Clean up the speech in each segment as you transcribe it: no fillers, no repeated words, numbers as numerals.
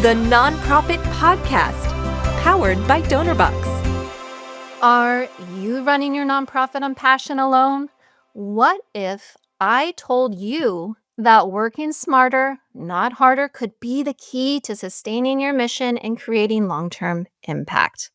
the Nonprofit Podcast, powered by DonorBox. Are you running your nonprofit on passion alone? What if I told you that working smarter, not harder, could be the key to sustaining your mission and creating long-term impact?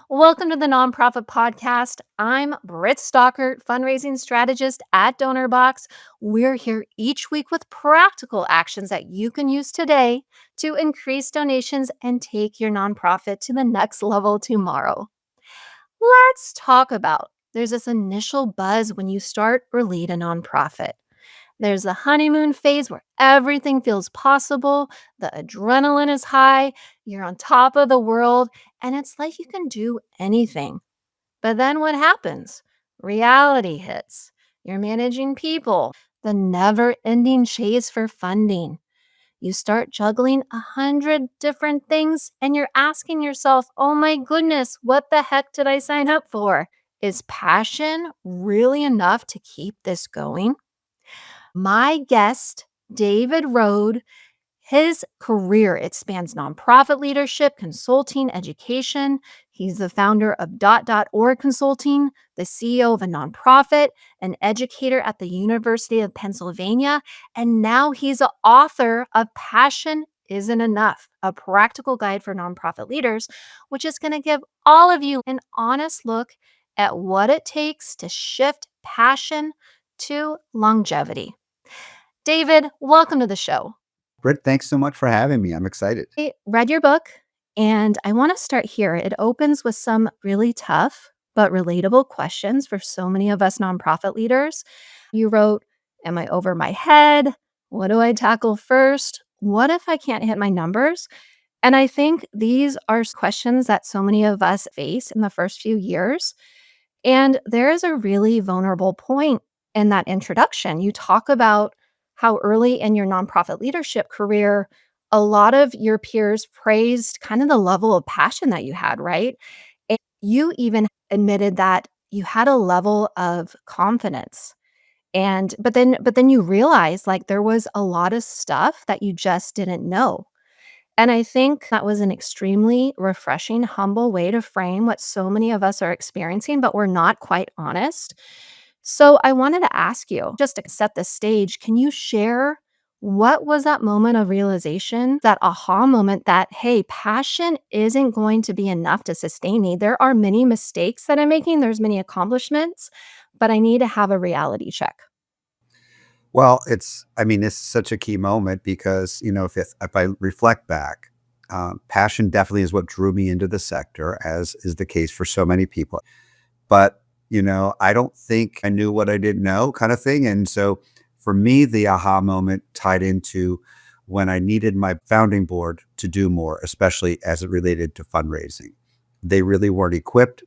Welcome to the Nonprofit Podcast. I'm Britt Stockert, fundraising strategist at DonorBox. We're here each week with practical actions that you can use today to increase donations and take your nonprofit to the next level tomorrow. Let's talk about there's this initial buzz when you start or lead a nonprofit. There's the honeymoon phase where everything feels possible, the adrenaline is high, you're on top of the world, and it's like you can do anything. But then what happens? Reality hits. You're managing people, the never ending chase for funding. You start juggling 100 different things and you're asking yourself, oh my goodness, what the heck did I sign up for? Is passion really enough to keep this going? My guest, David Rhode, his career, it spans nonprofit leadership, consulting, education. He's the founder of .org Consulting, the CEO of a nonprofit, an educator at the University of Pennsylvania, and now he's the author of Passion Isn't Enough, a practical guide for nonprofit leaders, which is going to give all of you an honest look at what it takes to shift passion to longevity. David, welcome to the show. Britt, thanks so much for having me. I'm excited. I read your book, and I want to start here. It opens with some really tough but relatable questions for so many of us nonprofit leaders. You wrote, am I over my head? What do I tackle first? What if I can't hit my numbers? And I think these are questions that so many of us face in the first few years. And there is a really vulnerable point in that introduction. You talk about how early in your nonprofit leadership career, a lot of your peers praised kind of the level of passion that you had, right? And you even admitted that you had a level of confidence. And but then you realized like there was a lot of stuff that you just didn't know. And I think that was an extremely refreshing, humble way to frame what so many of us are experiencing, but we're not quite honest. So I wanted to ask you, just to set the stage, can you share what was that moment of realization, that aha moment that, hey, passion isn't going to be enough to sustain me. There are many mistakes that I'm making, there's many accomplishments, but I need to have a reality check. Well, it's such a key moment because, if I reflect back, passion definitely is what drew me into the sector, as is the case for so many people. But, I don't think I knew what I didn't know kind of thing. And so for me, the aha moment tied into when I needed my founding board to do more, especially as it related to fundraising. They really weren't equipped,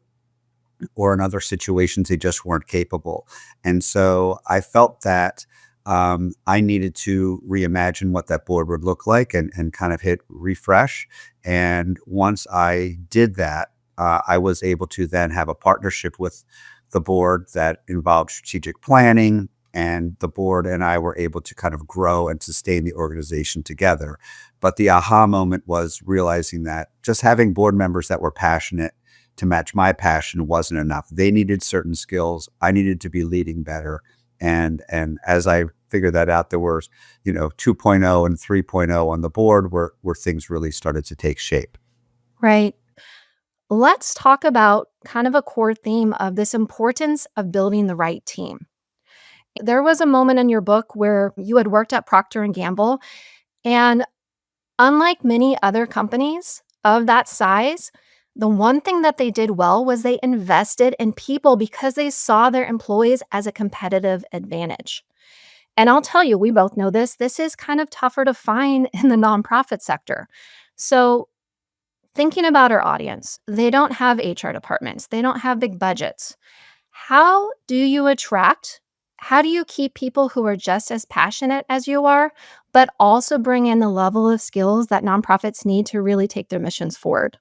or in other situations, they just weren't capable. And so I felt that I needed to reimagine what that board would look like and kind of hit refresh. And once I did that, I was able to then have a partnership with the board that involved strategic planning. And the board and I were able to kind of grow and sustain the organization together. But the aha moment was realizing that just having board members that were passionate to match my passion wasn't enough. They needed certain skills. I needed to be leading better. And as I figured that out, there was, 2.0 and 3.0 on the board where things really started to take shape. Right. Let's talk about kind of a core theme of this importance of building the right team. There was a moment in your book where you had worked at Procter and Gamble, and unlike many other companies of that size, the one thing that they did well was they invested in people because they saw their employees as a competitive advantage. And I'll tell you, we both know this. This is kind of tougher to find in the nonprofit sector. So thinking about our audience, they don't have HR departments. They don't have big budgets. How do you attract? How do you keep people who are just as passionate as you are, but also bring in the level of skills that nonprofits need to really take their missions forward?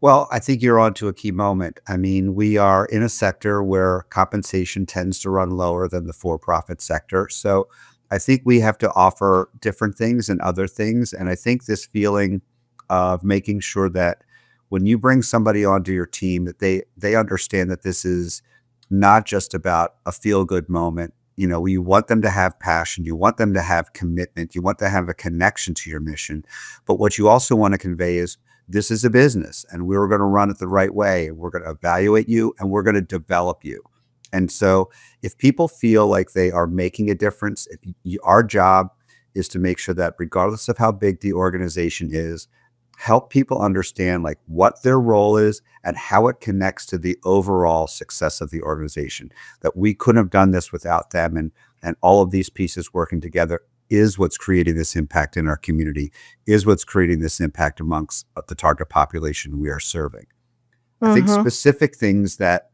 Well, I think you're on to a key moment. I mean, we are in a sector where compensation tends to run lower than the for-profit sector. So I think we have to offer different things and other things. And I think this feeling of making sure that when you bring somebody onto your team, that they understand that this is not just about a feel good moment. You know, you want them to have passion, you want them to have commitment, you want to have a connection to your mission. But what you also want to convey is this is a business and we're going to run it the right way. And we're going to evaluate you and we're going to develop you. And so if people feel like they are making a difference, if our job is to make sure that regardless of how big the organization is, help people understand like what their role is and how it connects to the overall success of the organization. That we couldn't have done this without them, and all of these pieces working together is what's creating this impact in our community, is what's creating this impact amongst the target population we are serving. I think Mhm. specific things that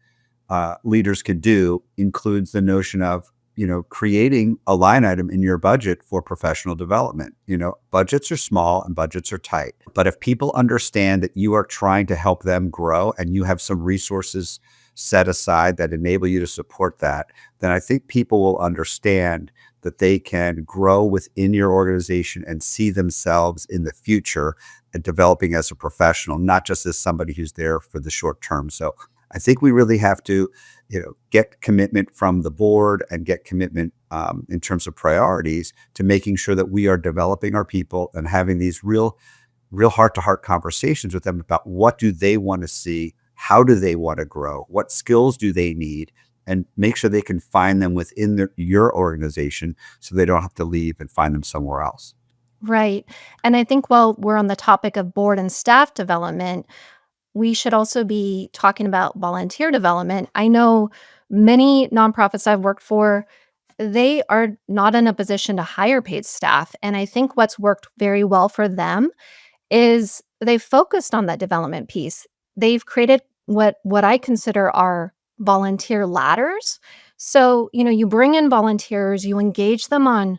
leaders could do includes the notion of, you know, creating a line item in your budget for professional development. You know, budgets are small and budgets are tight, but if people understand that you are trying to help them grow and you have some resources set aside that enable you to support that, then I think people will understand that they can grow within your organization and see themselves in the future and developing as a professional, not just as somebody who's there for the short term. So I think we really have to, you know, get commitment from the board and get commitment in terms of priorities to making sure that we are developing our people and having these real heart to heart conversations with them about what do they want to see, how do they want to grow, what skills do they need, and make sure they can find them within your organization so they don't have to leave and find them somewhere else. Right. And I think while we're on the topic of board and staff development, we should also be talking about volunteer development. I know many nonprofits I've worked for, they are not in a position to hire paid staff. And I think what's worked very well for them is they've focused on that development piece. They've created what I consider are volunteer ladders. So, you bring in volunteers, you engage them on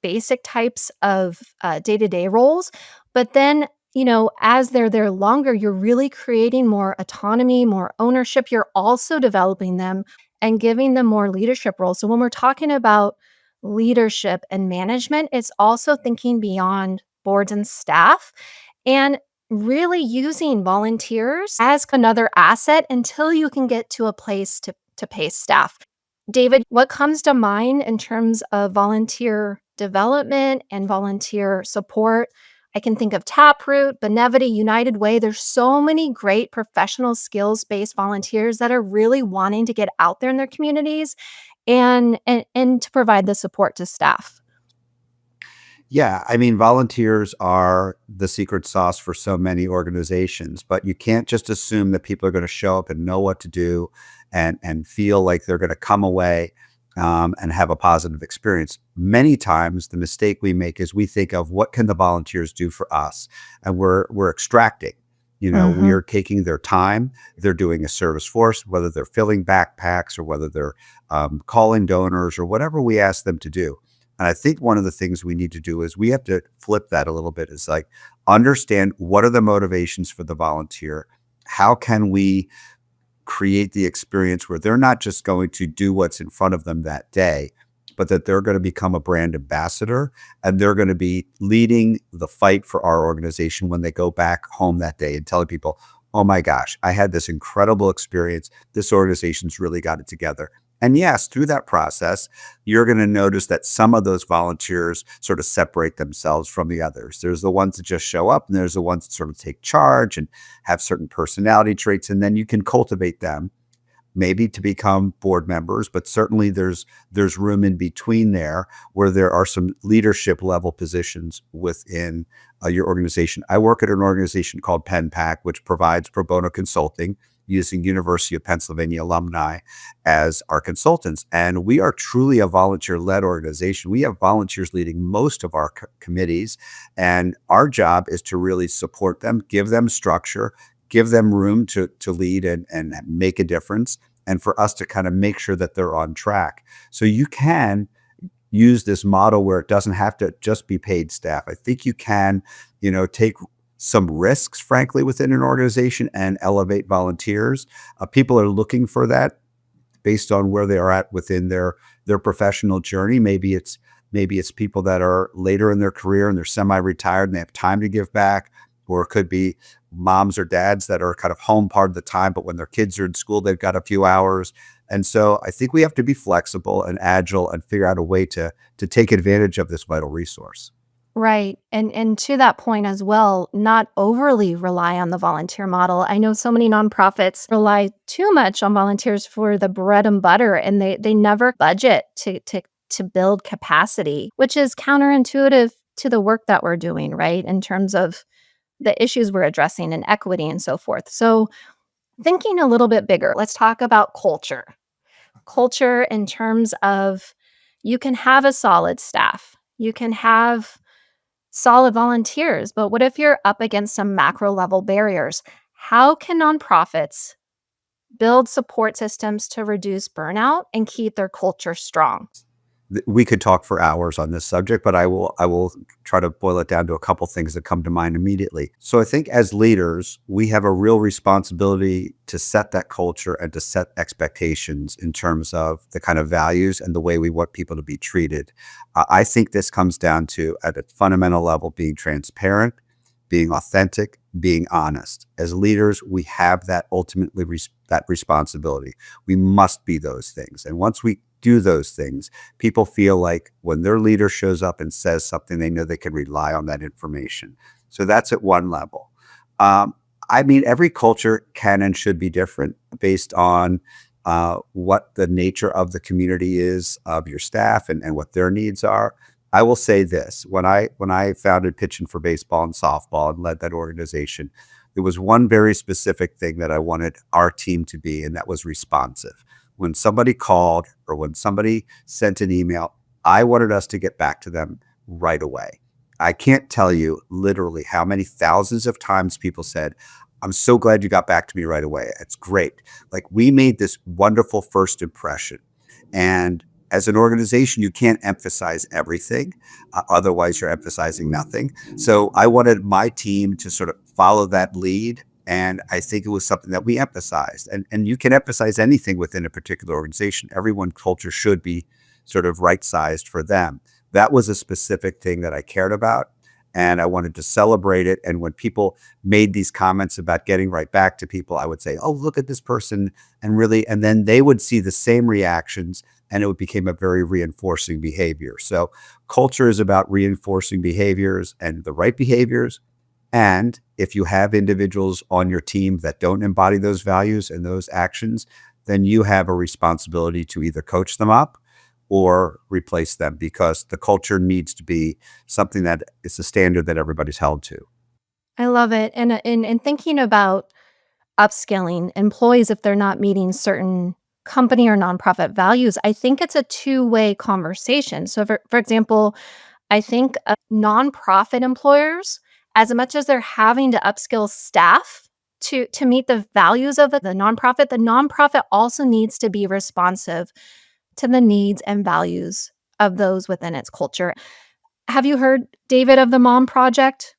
basic types of day-to-day roles, but then, as they're there longer, you're really creating more autonomy, more ownership. You're also developing them and giving them more leadership roles. So when we're talking about leadership and management, it's also thinking beyond boards and staff and really using volunteers as another asset until you can get to a place to pay staff. David, what comes to mind in terms of volunteer development and volunteer support? I can think of Taproot, Benevity, United Way. There's so many great professional skills based volunteers that are really wanting to get out there in their communities and to provide the support to staff. Yeah, I mean, volunteers are the secret sauce for so many organizations, but you can't just assume that people are going to show up and know what to do and feel like they're going to come away and have a positive experience. Many times, the mistake we make is we think of what can the volunteers do for us, and we're extracting. You know, we Mhm. are taking their time. They're doing a service for us, whether they're filling backpacks or whether they're calling donors or whatever we ask them to do. And I think one of the things we need to do is we have to flip that a little bit. Is like understand what are the motivations for the volunteer? How can we create the experience where they're not just going to do what's in front of them that day, but that they're going to become a brand ambassador and they're going to be leading the fight for our organization when they go back home that day and telling people, oh my gosh, I had this incredible experience. This organization's really got it together. And yes, through that process, you're going to notice that some of those volunteers sort of separate themselves from the others. There's the ones that just show up, and there's the ones that sort of take charge and have certain personality traits. And then you can cultivate them maybe to become board members, but certainly there's room in between there where there are some leadership level positions within your organization. I work at an organization called PenPac, which provides pro bono consulting using University of Pennsylvania alumni as our consultants. And we are truly a volunteer-led organization. We have volunteers leading most of our committees, and our job is to really support them, give them structure, give them room to lead and make a difference, and for us to kind of make sure that they're on track. So you can use this model where it doesn't have to just be paid staff. I think you can, take some risks, frankly, within an organization and elevate volunteers. People are looking for that based on where they are at within their professional journey. Maybe it's people that are later in their career and they're semi-retired and they have time to give back, or it could be moms or dads that are kind of home part of the time, but when their kids are in school, they've got a few hours. And so I think we have to be flexible and agile and figure out a way to take advantage of this vital resource. Right. And to that point as well, not overly rely on the volunteer model. I know so many nonprofits rely too much on volunteers for the bread and butter, and they never budget to build capacity, which is counterintuitive to the work that we're doing, right? In terms of the issues we're addressing and equity and so forth. So thinking a little bit bigger, let's talk about culture. Culture in terms of you can have a solid staff. You can have solid volunteers, but what if you're up against some macro level barriers? How can nonprofits build support systems to reduce burnout and keep their culture strong? We could talk for hours on this subject, but I will try to boil it down to a couple things that come to mind immediately. So I think as leaders, we have a real responsibility to set that culture and to set expectations in terms of the kind of values and the way we want people to be treated. I think this comes down to, at a fundamental level, being transparent, being authentic, being honest. As leaders, we have that ultimately that responsibility. We must be those things. And once we do those things, people feel like when their leader shows up and says something, they know they can rely on that information. So that's at one level. Um, I mean, every culture can and should be different based on what the nature of the community is, of your staff, and what their needs are. I will say this: when I founded Pitching for Baseball and Softball and led that organization, there was one very specific thing that I wanted our team to be, and that was responsive. When somebody called or when somebody sent an email, I wanted us to get back to them right away. I can't tell you literally how many thousands of times people said, "I'm so glad you got back to me right away. It's great." Like, we made this wonderful first impression. And as an organization, you can't emphasize everything. Otherwise, you're emphasizing nothing. So I wanted my team to sort of follow that lead. And I think it was something that we emphasized. And you can emphasize anything within a particular organization. Everyone's culture should be sort of right sized for them. That was a specific thing that I cared about. And I wanted to celebrate it. And when people made these comments about getting right back to people, I would say, "Oh, look at this person." And then they would see the same reactions, and it became a very reinforcing behavior. So culture is about reinforcing behaviors and the right behaviors. And if you have individuals on your team that don't embody those values and those actions, then you have a responsibility to either coach them up or replace them, because the culture needs to be something that is a standard that everybody's held to. I love it. And in thinking about upskilling employees if they're not meeting certain company or nonprofit values, I think it's a two-way conversation. So for example, I think nonprofit employers, as much as they're having to upskill staff to meet the values of the nonprofit also needs to be responsive to the needs and values of those within its culture. Have you heard, David, of the Mom Project?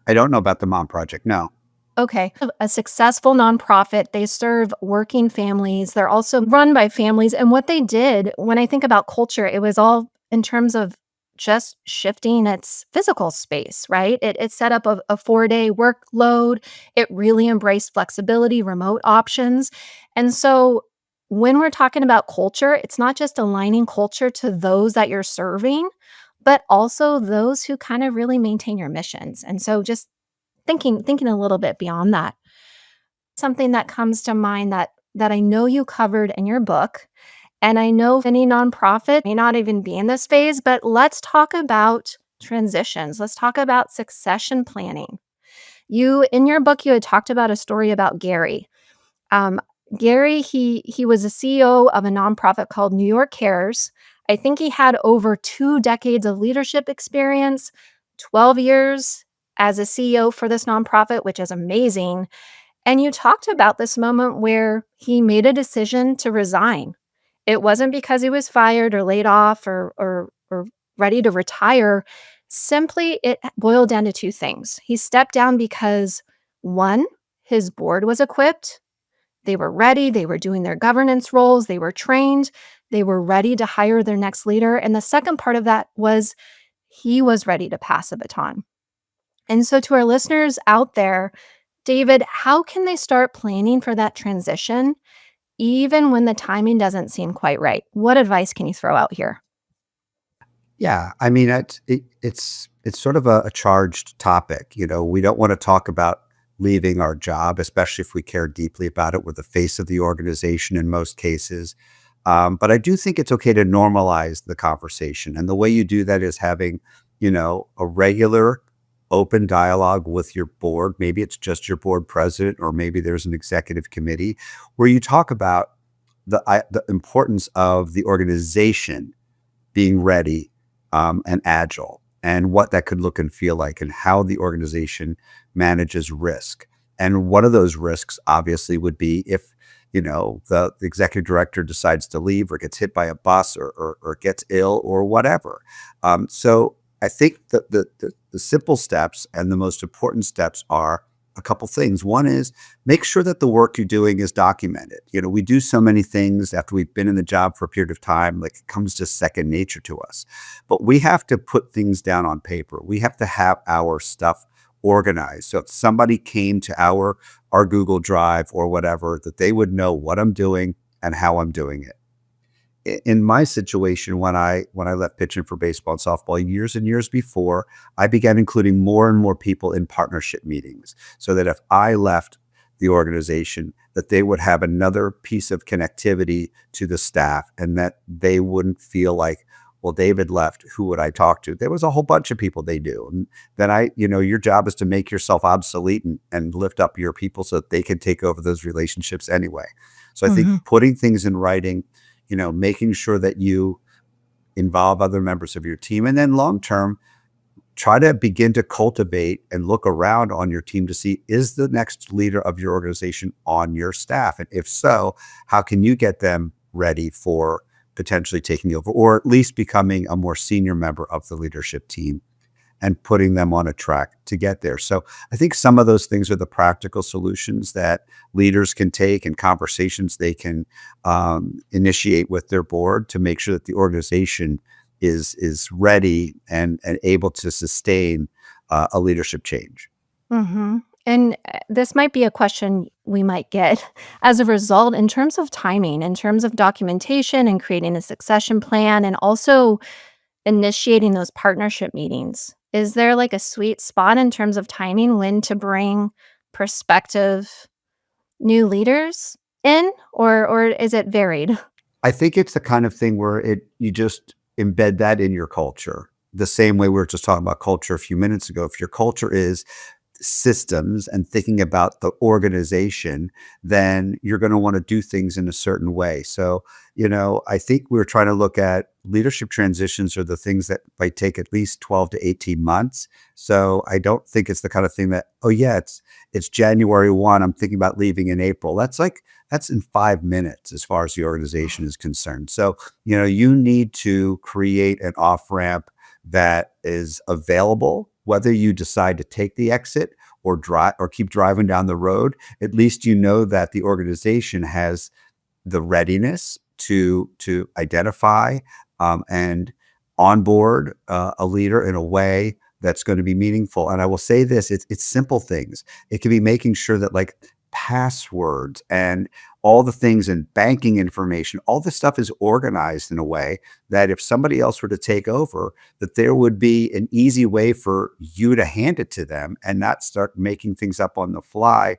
I don't know about the Mom Project. No. Okay. A successful nonprofit. They serve working families. They're also run by families. And what they did, when I think about culture, it was all in terms of just shifting its physical space, right? It set up a 4-day workload. It really embraced flexibility, remote options. And so when we're talking about culture, it's not just aligning culture to those that you're serving, but also those who kind of really maintain your missions. And so just thinking a little bit beyond that. Something that comes to mind that I know you covered in your book, and I know any nonprofit may not even be in this phase, but let's talk about transitions. Let's talk about succession planning. You in your book you had talked about a story about Gary. Um, Gary, he was a CEO of a nonprofit called New York Cares. I think he had over 2 decades of leadership experience, 12 years as a CEO for this nonprofit, which is amazing. And you talked about this moment where he made a decision to resign. It wasn't because he was fired or laid off or ready to retire. Simply, it boiled down to 2 things. He stepped down because 1, his board was equipped, They were ready. They were doing their governance roles. They were trained. They were ready to hire their next leader. And the second part of that was he was ready to pass a baton. And so, to our listeners out there, David, how can they start planning for that transition even when the timing doesn't seem quite right? What advice can you throw out here? Yeah, I mean, it's sort of a charged topic. We don't want to talk about leaving our job, especially if we care deeply about it. We're the face of the organization in most cases. But I do think it's okay to normalize the conversation. And the way you do that is having, a regular open dialogue with your board. Maybe it's just your board president, or maybe there's an executive committee where you talk about the importance of the organization being ready and agile, and what that could look and feel like, and how the organization manages risk. And one of those risks obviously would be if the executive director decides to leave, or gets hit by a bus, or gets ill, or whatever. So I think that the simple steps and the most important steps are a couple things. One is make sure that the work you're doing is documented. We do so many things after we've been in the job for a period of time, like it comes to second nature to us. But we have to put things down on paper. We have to have our stuff organized. So if somebody came to our Google Drive or whatever, that they would know what I'm doing and how I'm doing it. In my situation, when I left pitching for baseball and softball years and years before, I began including more and more people in partnership meetings, so that if I left the organization, that they would have another piece of connectivity to the staff, and that they wouldn't feel like, well, David left, who would I talk to? There was a whole bunch of people they do. And then your job is to make yourself obsolete, and lift up your people so that they can take over those relationships anyway. So I think Mhm. putting things in writing, making sure that you involve other members of your team, and then long term, try to begin to cultivate and look around on your team to see, is the next leader of your organization on your staff? And if so, how can you get them ready for potentially taking over, or at least becoming a more senior member of the leadership team, and putting them on a track to get there. So I think some of those things are the practical solutions that leaders can take, and conversations they can initiate with their board to make sure that the organization is ready and able to sustain a leadership change. Mhm. And, this might be a question we might get as a result in terms of timing, in terms of documentation and creating a succession plan, and also initiating those partnership meetings. Is there, like, a sweet spot in terms of timing when to bring prospective new leaders in, or is it varied? I think it's the kind of thing where you just embed that in your culture. The same way we were just talking about culture a few minutes ago. If your culture is systems and thinking about the organization, then you're going to want to do things in a certain way. So, I think we're trying to look at leadership transitions are the things that might take at least 12 to 18 months. So I don't think it's the kind of thing that, oh yeah, it's January 1, I'm thinking about leaving in April. That's in 5 minutes as far as the organization is concerned. So, you need to create an off ramp that is available, whether you decide to take the exit or drive or keep driving down the road. At least you know that the organization has the readiness to identify and onboard a leader in a way that's going to be meaningful. And I will say this: it's simple things. It can be making sure that, like, passwords and all the things, and banking information, all this stuff is organized in a way that if somebody else were to take over, that there would be an easy way for you to hand it to them and not start making things up on the fly.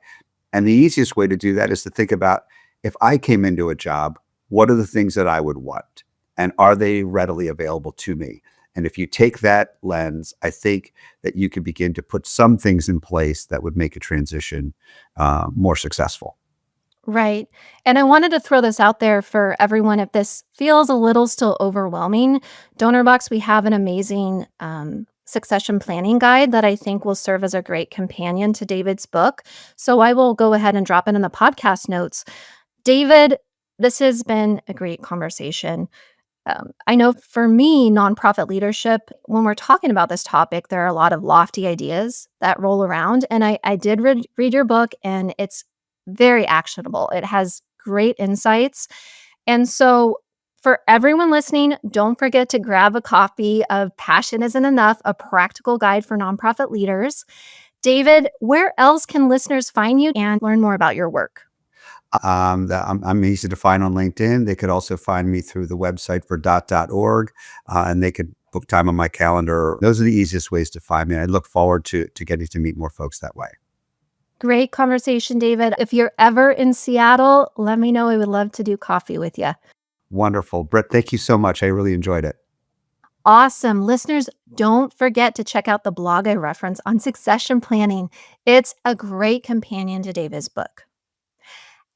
And the easiest way to do that is to think about, if I came into a job, what are the things that I would want? And are they readily available to me? And if you take that lens, I think that you can begin to put some things in place that would make a transition more successful. Right. And I wanted to throw this out there for everyone. If this feels a little still overwhelming, Donor Box, we have an amazing succession planning guide that I think will serve as a great companion to David's book. So I will go ahead and drop it in the podcast notes. David, this has been a great conversation. I know for me, nonprofit leadership, when we're talking about this topic, there are a lot of lofty ideas that roll around. And I did read your book, and it's very actionable. It has great insights. And so, for everyone listening, don't forget to grab a copy of Passion Isn't Enough, a practical guide for nonprofit leaders. David, where else can listeners find you and learn more about your work? I'm easy to find on LinkedIn. They could also find me through the website for .org, and they could book time on my calendar. Those are the easiest ways to find me. I look forward to getting to meet more folks that way. Great conversation, David. If you're ever in Seattle, let me know. I would love to do coffee with you. Wonderful. Britt, thank you so much. I really enjoyed it. Awesome. Listeners, don't forget to check out the blog I reference on succession planning. It's a great companion to David's book.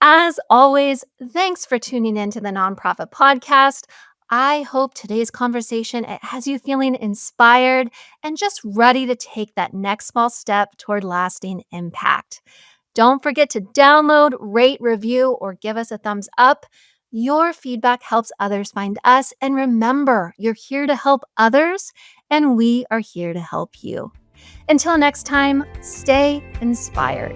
As always, thanks for tuning in to the Nonprofit Podcast. I hope today's conversation has you feeling inspired and just ready to take that next small step toward lasting impact. Don't forget to download, rate, review, or give us a thumbs up. Your feedback helps others find us. And remember, you're here to help others, and we are here to help you. Until next time, stay inspired.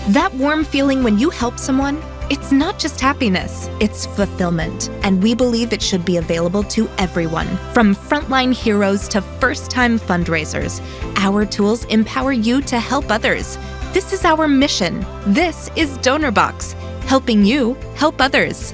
That warm feeling when you help someone, it's not just happiness, it's fulfillment. And we believe it should be available to everyone, from frontline heroes to first-time fundraisers. Our tools empower you to help others. This is our mission. This is DonorBox, helping you help others.